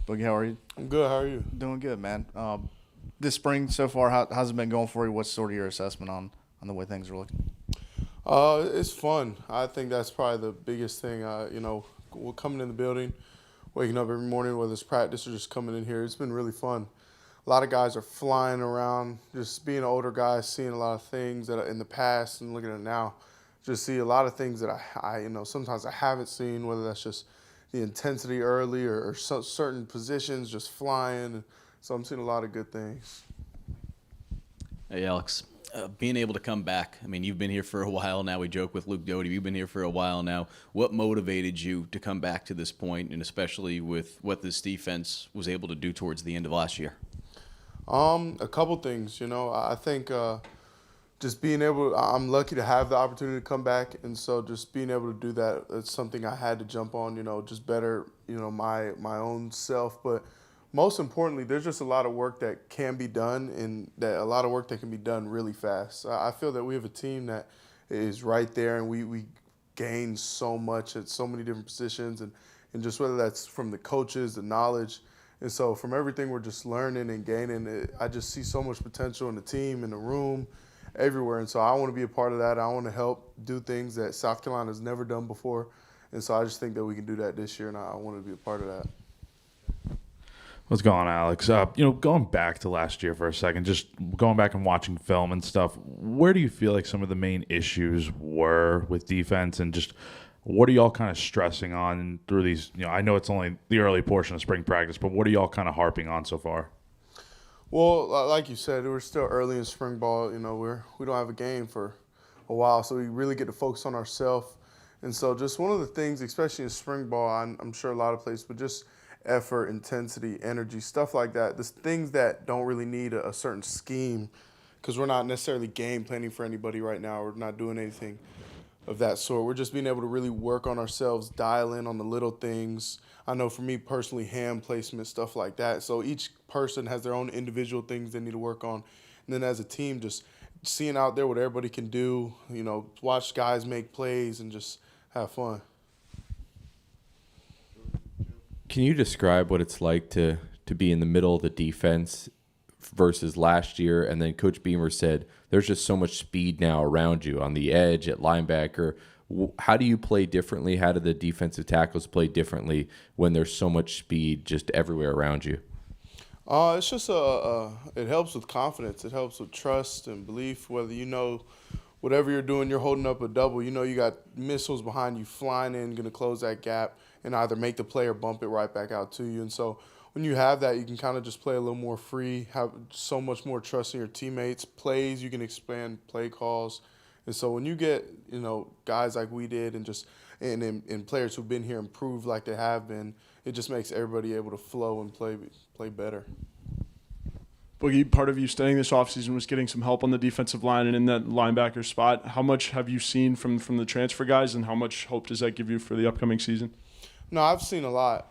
Boogie, how are you? I'm good. How are you? Doing good, man. This spring so far, how's it been going for you? What's sort of your assessment on the way things are looking? It's fun. I think that's probably the biggest thing. We're coming in the building, waking up every morning, whether it's practice or just coming in here. It's been really fun. A lot of guys are flying around. Just being an older guy, seeing a lot of things that are in the past and looking at it now. Just see a lot of things that sometimes I haven't seen. Whether that's just the intensity early or certain positions just flying. So I'm seeing a lot of good things. Hey, Alex. Being able to come back, I mean, you've been here for a while now. We joke with Luke Doty. You've been here for a while now. What motivated you to come back to this point, and especially with what this defense was able to do towards the end of last year? A couple things. I think just being able, I'm lucky to have the opportunity to come back, and so just being able to do that, it's something I had to jump on. Just better, my own self, but most importantly, there's just a lot of work that can be done, and that a lot of work that can be done really fast. I feel that we have a team that is right there, and we gain so much at so many different positions, and just whether that's from the coaches, the knowledge. And so from everything we're just learning and gaining, I just see so much potential in the team, in the room, everywhere. And so I want to be a part of that. I want to help do things that South Carolina has never done before. And so I just think that we can do that this year, and I want to be a part of that. What's going on, Alex? Going back to last year for a second, just going back and watching film and stuff, where do you feel like some of the main issues were with defense, and just what are y'all kind of stressing on through these? I know it's only the early portion of spring practice, but what are y'all kind of harping on so far? Well, like you said, we're still early in spring ball. We don't have a game for a while, so we really get to focus on ourselves. And so just one of the things, especially in spring ball, I'm sure a lot of places, but just effort, intensity, energy, stuff like that. There's things that don't really need a certain scheme, because we're not necessarily game planning for anybody right now. We're not doing anything of that sort. We're just being able to really work on ourselves, dial in on the little things. I know for me personally, hand placement, stuff like that. So each person has their own individual things they need to work on. And then as a team, just seeing out there what everybody can do, watch guys make plays and just have fun. Can you describe what it's like to be in the middle of the defense versus last year? And then Coach Beamer said there's just so much speed now around you on the edge, at linebacker. How do you play differently? How do the defensive tackles play differently when there's so much speed just everywhere around you? It's just it helps with confidence. It helps with trust and belief. Whether whatever you're doing, you're holding up a double. You got missiles behind you flying in, going to close that gap and either make the play or bump it right back out to you. And so when you have that, you can kind of just play a little more free, have so much more trust in your teammates. Plays, you can expand play calls. And so when you get, guys like we did and players who've been here and proved like they have been, it just makes everybody able to flow and play better. Boogie, part of you staying this offseason was getting some help on the defensive line and in that linebacker spot. How much have you seen from the transfer guys, and how much hope does that give you for the upcoming season? No, I've seen a lot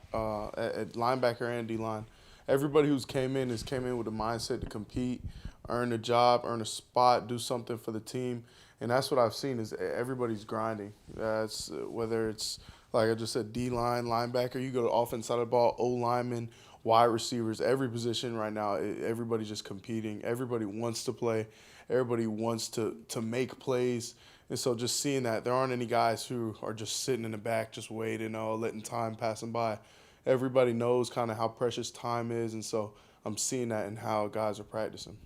at linebacker and D-line. Everybody who's came in has came in with a mindset to compete, earn a job, earn a spot, do something for the team. And that's what I've seen is everybody's grinding. That's whether it's, like I just said, D-line, linebacker, you go to offense side of the ball, O-lineman, wide receivers, every position right now, everybody's just competing. Everybody wants to play. Everybody wants to make plays. And so just seeing that, there aren't any guys who are just sitting in the back just waiting, letting time pass them by. Everybody knows kind of how precious time is, and so I'm seeing that in how guys are practicing.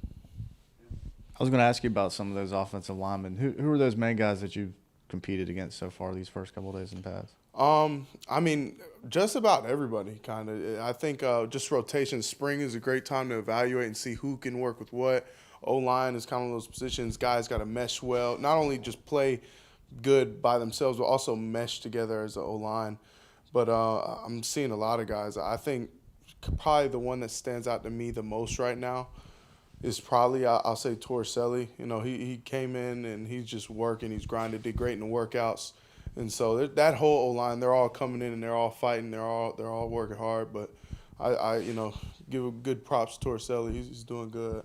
I was going to ask you about some of those offensive linemen. Who are those main guys that you've competed against so far these first couple of days in the past? I mean, just about everybody, kind of. I think just rotation. Spring is a great time to evaluate and see who can work with what. O-line is kind of those positions. Guys got to mesh well, not only just play good by themselves, but also mesh together as an O-line. But I'm seeing a lot of guys. I think probably the one that stands out to me the most right now is probably, I'll say, Torricelli. He came in and he's just working. He's grinding, did great in the workouts. And so that whole O-line, they're all coming in and they're all fighting. They're all working hard. But I give a good props to Torricelli. He's doing good.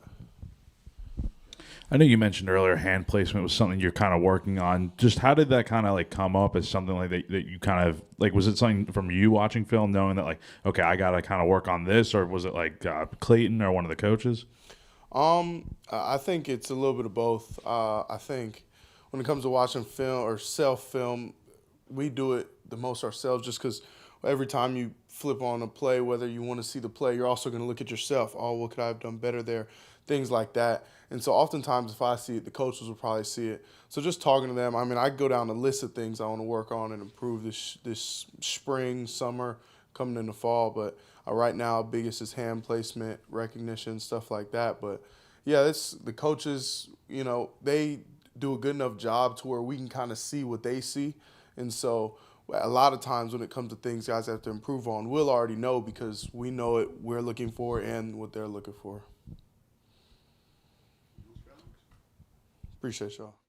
I know you mentioned earlier hand placement was something you're kind of working on. Just how did that kind of like come up as something like that you kind of like, was it something from you watching film knowing that like, okay, I got to kind of work on this, or was it like Clayton or one of the coaches? I think it's a little bit of both. I think when it comes to watching film or self-film, we do it the most ourselves just because every time you flip on a play, whether you want to see the play, you're also going to look at yourself. Oh, what could I have done better there? Things like that. And so oftentimes if I see it, the coaches will probably see it. So just talking to them, I mean, I go down a list of things I want to work on and improve this spring, summer, coming in the fall. But right now, biggest is hand placement, recognition, stuff like that. But yeah, the coaches, you know, they do a good enough job to where we can kind of see what they see. And so a lot of times when it comes to things guys have to improve on, we'll already know because we know it we're looking for and what they're looking for. Appreciate y'all.